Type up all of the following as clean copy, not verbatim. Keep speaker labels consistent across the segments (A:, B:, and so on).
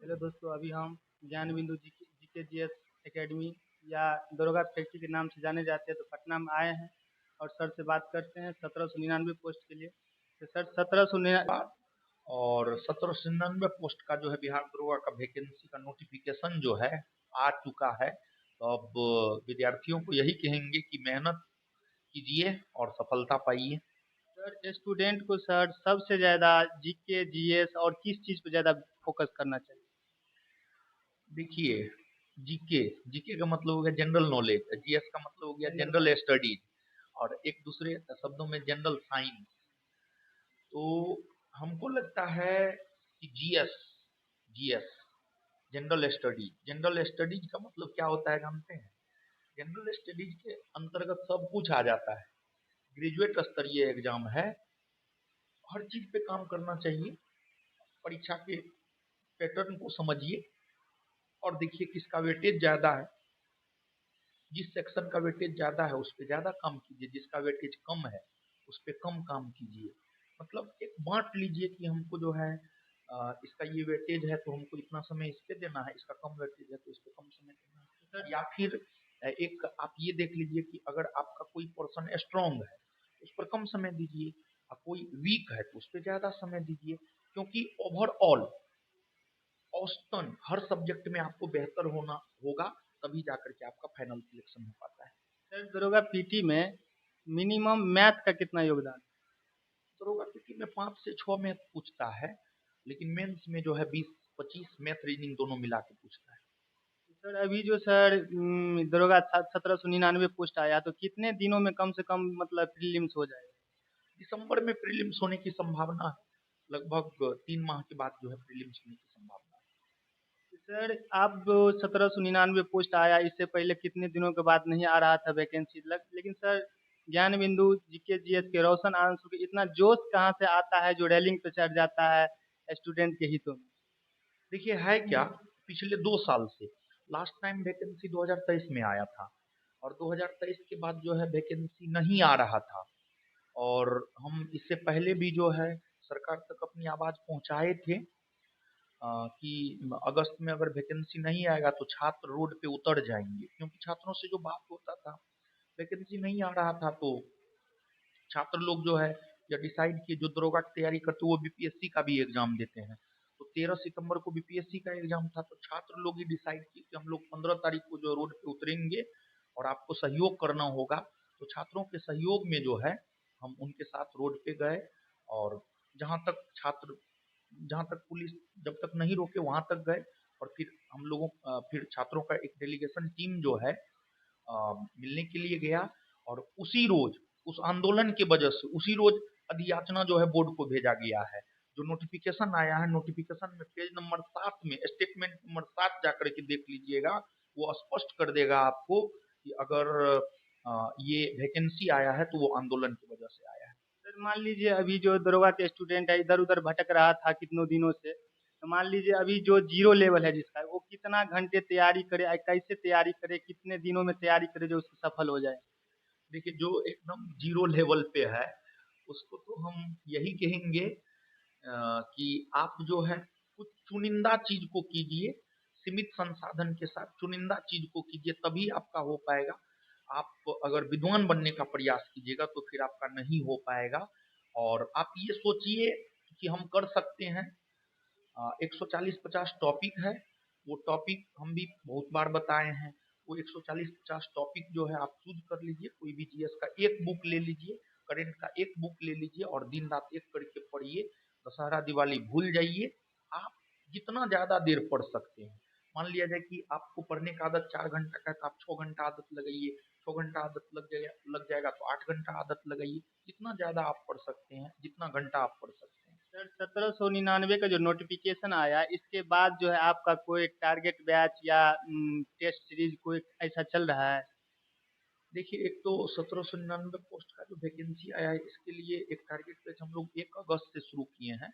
A: Hello दोस्तों, अभी हम ज्ञान बिंदु जीके जीएस एकेडमी या दरोगा फैक्ट्री के नाम से जाने जाते हैं, तो पटना में आए हैं और सर से बात करते हैं 1799 पोस्ट के लिए। तो सर 1799।
B: और 1799 पोस्ट का जो है बिहार दरोगा का वैकेंसी का नोटिफिकेशन जो है आ चुका है। तो अब विद्यार्थियों को यही कहेंगे कि मेहनत कीजिए और सफलता पाइए।
A: सर स्टूडेंट को सर सबसे ज़्यादा जीके जीएस और किस चीज़ पे ज़्यादा फोकस करना चाहिए?
B: देखिए, जीके जीके का मतलब हो गया जनरल नॉलेज, जीएस का मतलब हो गया
A: जनरल
B: जनरल
A: नॉलेज।
B: स्टडीज, और एक दूसरे शब्दों में जनरल साइंस। तो हमको लगता है कि जीएस जीएस जनरल स्टडीज का मतलब क्या होता है जानते हैं? जनरल स्टडीज के अंतर्गत सब कुछ आ जाता है। ग्रेजुएट स्तरीय एग्जाम है, हर चीज पे काम करना चाहिए। परीक्षा के पैटर्न को समझिए और देखिए किसका वेटेज ज्यादा है। जिस सेक्शन का वेटेज ज्यादा है उस पर ज्यादा काम कीजिए, जिसका वेटेज कम है उस पर कम काम कीजिए। मतलब एक बांट लीजिए कि हमको जो है इसका ये वेटेज है तो हमको इतना समय इस पे देना है, इसका कम वेटेज है तो इस पे कम समय देना है। या फिर एक आप ये देख लीजिए कि अगर आपका कोई पर्सन स्ट्रांग है तो उस पर कम समय दीजिए, और कोई वीक है तो उस पर ज्यादा समय दीजिए। क्योंकि ओवरऑल औसतन हर सब्जेक्ट में आपको बेहतर होना होगा, तभी जाकर के आपका फाइनल सिलेक्शन हो पाता है।
A: सर दरोगा पीटी में मिनिमम मैथ का कितना योगदान?
B: दरोगा पीटी में 5 से 6 मैथ पूछता है, लेकिन मेंस में जो है 20-25 मैथ रीजनिंग दोनों मिला के पूछता है।
A: सर अभी जो सर दरोगा 1799 पोस्ट आया, तो कितने दिनों में कम से कम मतलब प्रीलिम्स हो जाएगा?
B: दिसंबर में प्रीलिम्स होने की संभावना है, लगभग 3 माह के बाद जो है प्रीलिम्स होने की संभावना है।
A: सर आप जो 1799 पोस्ट आया, इससे पहले कितने दिनों के बाद नहीं आ रहा था वैकेंसी लग, लेकिन सर ज्ञान बिंदु जीके जीएस के रोशन आंसू के इतना जोश कहाँ से आता है जो रैलिंग पे चढ़ जाता है स्टूडेंट के हितों में?
B: देखिए है क्या, पिछले 2 साल से लास्ट टाइम वैकेंसी 2023 में आया था, और 2023 के बाद जो है वैकेंसी नहीं आ रहा था। और हम इससे पहले भी जो है सरकार तक अपनी आवाज पहुंचाए थे कि अगस्त में अगर वैकेंसी नहीं आएगा तो छात्र रोड पे उतर जाएंगे। क्योंकि छात्रों से जो बात होता था, वैकेंसी नहीं आ रहा था तो छात्र लोग जो है या डिसाइड किए, जो दरोगा की तैयारी करते वो बीपीएससी का भी एग्जाम देते हैं। तो 13 सितंबर को बीपीएससी का एग्जाम था, तो छात्र लोग ही डिसाइड किए कि हम लोग 15 तारीख को जो रोड पे उतरेंगे और आपको सहयोग करना होगा। तो छात्रों के सहयोग में जो है हम उनके साथ रोड पे गए, और जहाँ तक छात्र जहाँ तक पुलिस जब तक नहीं रोके वहां तक गए। और फिर हम लोगों फिर छात्रों का एक डेलीगेशन टीम जो है मिलने के लिए गया, और उसी रोज उस आंदोलन की वजह से उसी रोज अधियाचना जो है बोर्ड को भेजा गया है। जो नोटिफिकेशन आया है, नोटिफिकेशन में पेज नंबर 7 में स्टेटमेंट नंबर 7 जाकर के देख लीजिएगा, वो स्पष्ट कर देगा आपको कि अगर ये वैकेंसी आया है तो वो आंदोलन की वजह से आया है।
A: सर मान लीजिए अभी जो दरोगा के स्टूडेंट है इधर उधर भटक रहा था कितनों दिनों से, तो मान लीजिए अभी जो जीरो लेवल है जिसका, वो कितना घंटे तैयारी करे, कैसे तैयारी करे, कितने दिनों में तैयारी करे जो उसको सफल हो जाए?
B: देखिए, जो एकदम जीरो लेवल पे है उसको तो हम यही कहेंगे कि आप जो है कुछ चुनिंदा चीज को कीजिए, सीमित संसाधन के साथ चुनिंदा चीज को कीजिए, तभी आपका हो पाएगा। आप अगर विद्वान बनने का प्रयास कीजिएगा तो फिर आपका नहीं हो पाएगा। और आप ये सोचिए कि हम कर सकते हैं। 140-50 टॉपिक है, वो टॉपिक हम भी बहुत बार बताए हैं। वो 140-50 टॉपिक जो है आप चूज कर लीजिए, कोई भी जीएस का एक बुक ले लीजिए, करेंट का एक बुक ले लीजिए और दिन रात एक करके पढ़िए। दशहरा दिवाली भूल जाइए। आप जितना ज़्यादा देर पढ़ सकते हैं, मान लिया जाए कि आपको पढ़ने का आदत 4 घंटा का है तो आप 6 घंटा आदत लगाइए। 6 घंटा आदत लग जाएगा तो 8 घंटा आदत लगाइए। जितना ज़्यादा आप पढ़ सकते हैं, जितना घंटा आप पढ़ सकते हैं।
A: सर 1799 का जो नोटिफिकेशन आया, इसके बाद जो है आपका कोई टारगेट बैच या टेस्ट सीरीज कोई ऐसा चल रहा है?
B: देखिए, एक तो 1799 पोस्ट का जो वैकेंसी आया है इसके लिए एक टारगेट बैच हम लोग 1 अगस्त से शुरू किए हैं,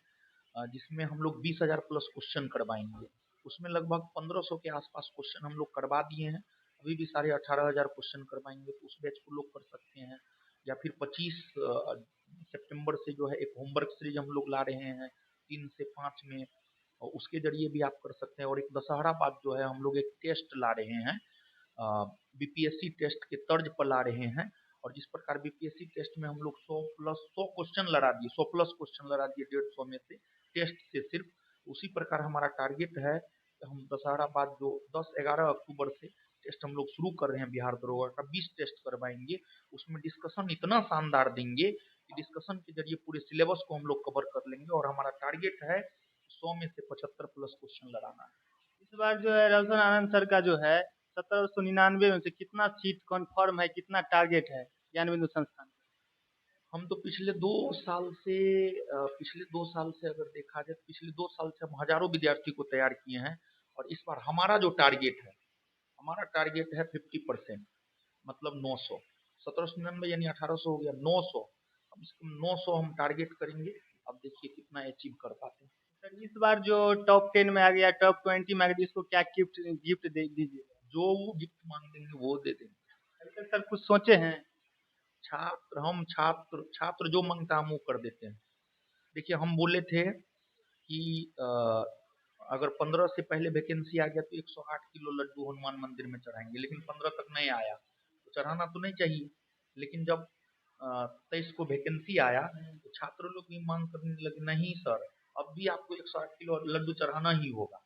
B: जिसमें हम लोग 20,000 प्लस क्वेश्चन करवाएंगे। उसमें लगभग 1500 के आसपास क्वेश्चन हम लोग करवा दिए हैं। अभी भी 18,500 क्वेश्चन करवाएंगे, तो उस बैच को लोग कर सकते हैं। या फिर 25 सितंबर से जो है एक होमवर्क सीरीज हम लोग ला रहे हैं 3 से 5 में। और उसके जरिए भी आप कर सकते हैं। और एक दशहरा बाद जो है हम लोग एक टेस्ट ला रहे हैं, बीपीएससी टेस्ट के तर्ज पर ला रहे हैं। और जिस प्रकार बीपीएससी टेस्ट में हम लोग 100 प्लस 100 क्वेश्चन लड़ा दिए, 100 प्लस क्वेश्चन लड़ा दिए 150 में से टेस्ट से सिर्फ, उसी प्रकार हमारा टारगेट है कि हम दशहरा बाद जो 10-11 अक्टूबर से टेस्ट हम लोग शुरू कर रहे हैं बिहार दरोगा का, 20 टेस्ट करवाएंगे। उसमें डिस्कशन इतना शानदार देंगे कि डिस्कशन के जरिए पूरे सिलेबस को हम लोग कवर कर लेंगे। और हमारा टारगेट है 100 में से 75 प्लस क्वेश्चन लगाना है।
A: इस बार जो है रौशन आनंद सर का जो है 1799 में से कितना सीट कन्फर्म है, कितना टारगेट है ज्ञान बिंदु संस्थान?
B: हम तो पिछले 2 साल से अगर देखा जाए तो पिछले 2 साल से हम हजारों विद्यार्थी को तैयार किए हैं। और इस बार हमारा टारगेट है 50%, मतलब 900। 1799 यानी 1800 हो गया, 900। कम से कम 900 हम टारगेट करेंगे। अब देखिए कितना अचीव कर पाते हैं।
A: सर इस बार जो टॉप 10 में आ गया, टॉप 20 में आ गया, इसको क्या गिफ्ट गिफ्ट दे दीजिए?
B: जो वो गिफ्ट मांग देंगे वो दे देंगे।
A: अभी तक सर कुछ सोचे हैं?
B: छात्र जो मांगता है हम वो कर देते हैं। देखिए हम बोले थे कि अगर 15 से पहले वैकेंसी आ गया तो 108 किलो लड्डू हनुमान मंदिर में चढ़ाएंगे, लेकिन 15 तक नहीं आया तो चढ़ाना तो नहीं चाहिए। लेकिन जब 23 को वैकेंसी आया तो छात्र लोग भी मांग करने लगे, नहीं सर अब भी आपको 108 किलो लड्डू चढ़ाना ही होगा।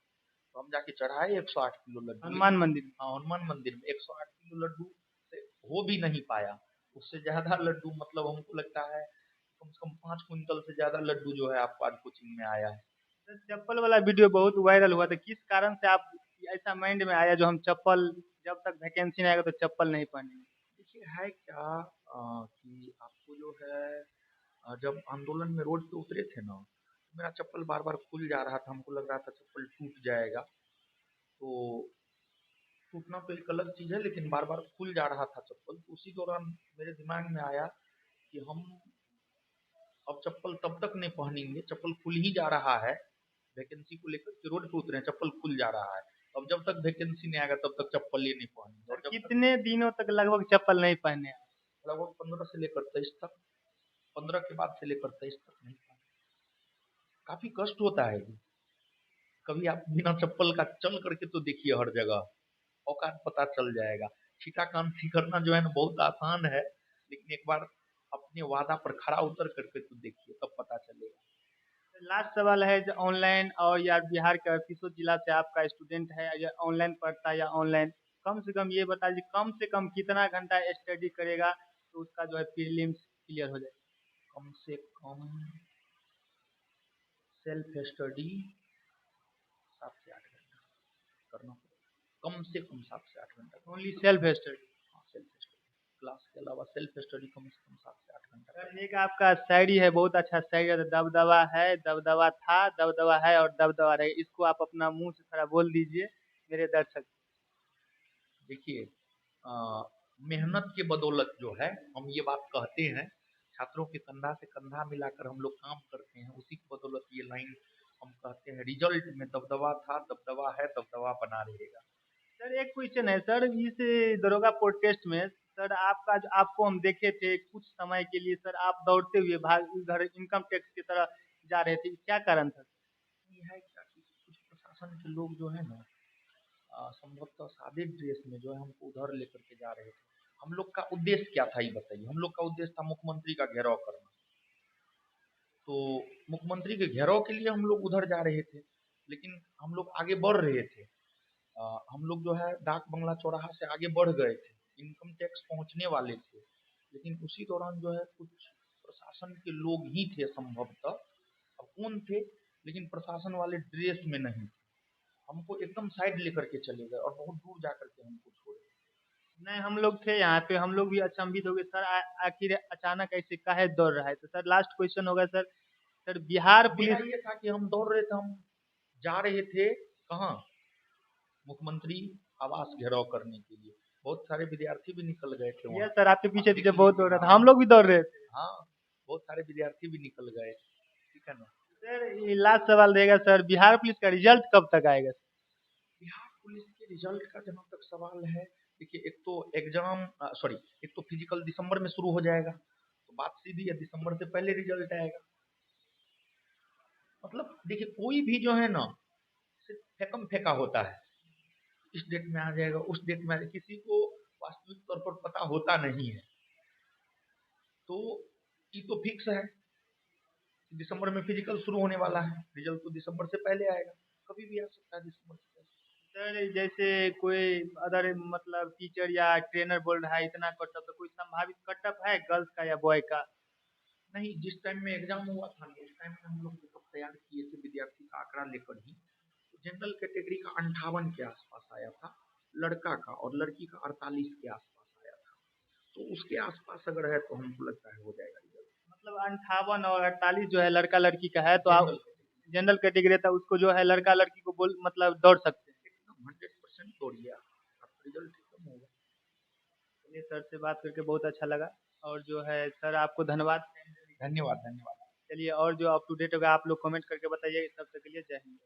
B: तो हम जाके चढ़ाए 108 किलो लड्डू।
A: हनुमान मंदिर?
B: हाँ, हनुमान मंदिर में 108 किलो लड्डू से हो भी नहीं पाया। उससे ज्यादा लड्डू, मतलब हमको लगता है कम से कम 5 क्विंटल से ज्यादा लड्डू जो है आपको आज कोचिंग में आया है।
A: सर चप्पल वाला वीडियो बहुत वायरल हुआ था, किस कारण से आप ऐसा माइंड में आया जो हम चप्पल, जब तक वैकेंसी नहीं आएगा तो चप्पल नहीं पहनेंगे?
B: देखिए है क्या, कि आपको जो है जब आंदोलन में रोड पे उतरे थे ना, मेरा चप्पल बार बार खुल जा रहा था, हमको लग रहा था चप्पल टूट जाएगा। तो टूटना तो एक अलग चीज़ है, लेकिन बार बार खुल जा रहा था चप्पल। तो उसी दौरान मेरे दिमाग में आया कि हम अब चप्पल तब तक नहीं पहनेंगे, चप्पल खुल ही जा रहा है, वैकेंसी को लेकर के रोड पे उतरे हैं, चप्पल खुल जा रहा है। अब जब तक वैकेंसी नहीं आएगा तब तक चप्पल ही नहीं पहनेंगे। और
A: सर
B: जब तक
A: कितने दिनों तक लगभग चप्पल नहीं पहने हैं?
B: लगभग 15 से लेकर 23 तक, 15 के बाद से लेकर 23 तक नहीं पहने। काफी कष्ट होता है जी। कभी आप बिना चप्पल का चल करके तो देखिए हर जगह, औकात पता चल जाएगा। छीटाकांसी करना जो है ना बहुत आसान है, लेकिन एक बार अपने वादा पर खरा उतर करके तो देखिए तब पता चलेगा।
A: लास्ट सवाल है, जो ऑनलाइन और या बिहार के 38 जिला से आपका स्टूडेंट है, या ऑनलाइन पढ़ता है या ऑनलाइन, कम से कम ये बता दीजिए कम से कम कितना घंटा स्टडी करेगा तो उसका जो है प्रीलिम्स क्लियर हो जाएगा?
B: कम से कम सेल्फ स्टडी 7 से 8 घंटा करना पड़ेगा, कम से कम 7 से 8 घंटा।
A: Only self study?
B: हाँ, सेल्फ स्टडी, क्लास के अलावा सेल्फ स्टडी कम से कम 7 से 8 घंटा
A: सर
B: करना।
A: एक आपका शायरी है, बहुत अच्छा शायरी है, दबदबा है, दबदबा था, दबदबा है और दबदबा रहेगा, इसको आप अपना मुंह से थोड़ा बोल दीजिए मेरे दर्शक।
B: देखिए मेहनत के बदौलत जो है हम ये बात कहते हैं, छात्रों के कंधा से कंधा मिलाकर हम लोग काम करते हैं, उसी की बदौलत ये लाइन हम कहते हैं, रिजल्ट में दबदबा था, दबदबा है, दबदबा बना रहेगा।
A: सर एक क्वेश्चन है सर, इस दरोगा प्रोटेस्ट में सर आपका आपको हम देखे थे कुछ समय के लिए सर, आप दौड़ते हुए भाग इधर इनकम टैक्स की तरफ जा रहे थे, क्या कारण था?
B: ये है क्या कि कुछ प्रशासन के लोग जो है ना, संभवतः सादे ड्रेस में जो है हमको उधर लेकर के जा रहे थे। हम लोग का उद्देश्य क्या था ये बताइए? हम लोग का उद्देश्य था मुख्यमंत्री का घेराव करना। तो मुख्यमंत्री के घेराव के लिए हम लोग उधर जा रहे थे, लेकिन हम लोग आगे बढ़ रहे थे। हम लोग जो है डाक बंगला चौराहा से आगे बढ़ गए थे, इनकम टैक्स पहुंचने वाले थे। लेकिन उसी दौरान जो है कुछ प्रशासन के लोग ही थे संभवतः, अब कौन थे, लेकिन प्रशासन वाले ड्रेस में नहीं थे, हमको एकदम साइड लेकर के चले गए और बहुत दूर जा करके हमको छोड़े।
A: नहीं, हम लोग थे यहाँ पे, हम लोग भी अचंभित हो गए सर, आखिर अचानक ऐसे काहे दौड़ रहा है? तो सर लास्ट क्वेश्चन होगा सर, सर बिहार
B: मेरा
A: पुलिस।
B: ये था कि हम दौड़ रहे थे, हम जा रहे थे कहाँ, मुख्यमंत्री आवास घेराव करने के लिए। बहुत सारे विद्यार्थी भी निकल गए थे
A: यस
B: वहाँ।
A: सर, आपके
B: आप
A: पीछे
B: देख
A: पीछे बहुत दौड़
B: लीजिए,
A: रहा था,
B: हाँ
A: हम लोग भी दौड़ रहे थे।
B: हाँ, बहुत सारे विद्यार्थी भी निकल गए, ठीक है ना।
A: सर ये लास्ट सवाल रहेगा सर, बिहार पुलिस का रिजल्ट कब तक आएगा?
B: बिहार पुलिस के रिजल्ट का जहाँ तक सवाल है, देखिए एक तो एग्जाम, सॉरी, एक तो फिजिकल दिसंबर में शुरू हो जाएगा, तो बात सीधी है, दिसंबर से पहले रिजल्ट आएगा। मतलब देखिए कोई भी जो है ना, फेकम फेंका होता है, इस डेट में आ जाएगा, उस डेट में आ जाएगा, किसी को वास्तविक तौर पर पता होता नहीं है। तो ये तो फिक्स है, दिसंबर में फिजिकल शुरू होने वाला है, रिजल्ट तो दिसंबर से पहले आएगा, कभी भी आ सकता है दिसंबर से पहले।
A: सर जैसे कोई अदर मतलब टीचर या ट्रेनर बोल रहा है इतना कटअप, तो कोई संभावित कटअप है गर्ल्स का या बॉय का?
B: नहीं, जिस टाइम में एग्जाम हुआ था ना, उस टाइम में हम लोग जो तैयार किए थे विद्यार्थी का आंकड़ा लेकर ही, जनरल कैटेगरी का 58 के आसपास आया था लड़का का, और लड़की का 48 के आसपास आया था। तो उसके आसपास अगर है तो हमको लगता है हो जाएगा रिजल्ट।
A: मतलब 58 और 48 जो है लड़का लड़की का है, तो आप
B: जनरल
A: जनरल कैटेगरी था उसको जो है लड़का लड़की को बोल मतलब दौड़ सकते हैं।
B: एकदम 100% तोड़िए, आपका रिजल्ट एकदम होगा।
A: चलिए सर से बात करके बहुत अच्छा लगा, और जो है सर आपको धन्यवाद।
B: धन्यवाद धन्यवाद।
A: चलिए और जो अप टू डेट होगा आप लोग कमेंट करके बताइए, तब तक के लिए जय हिंद।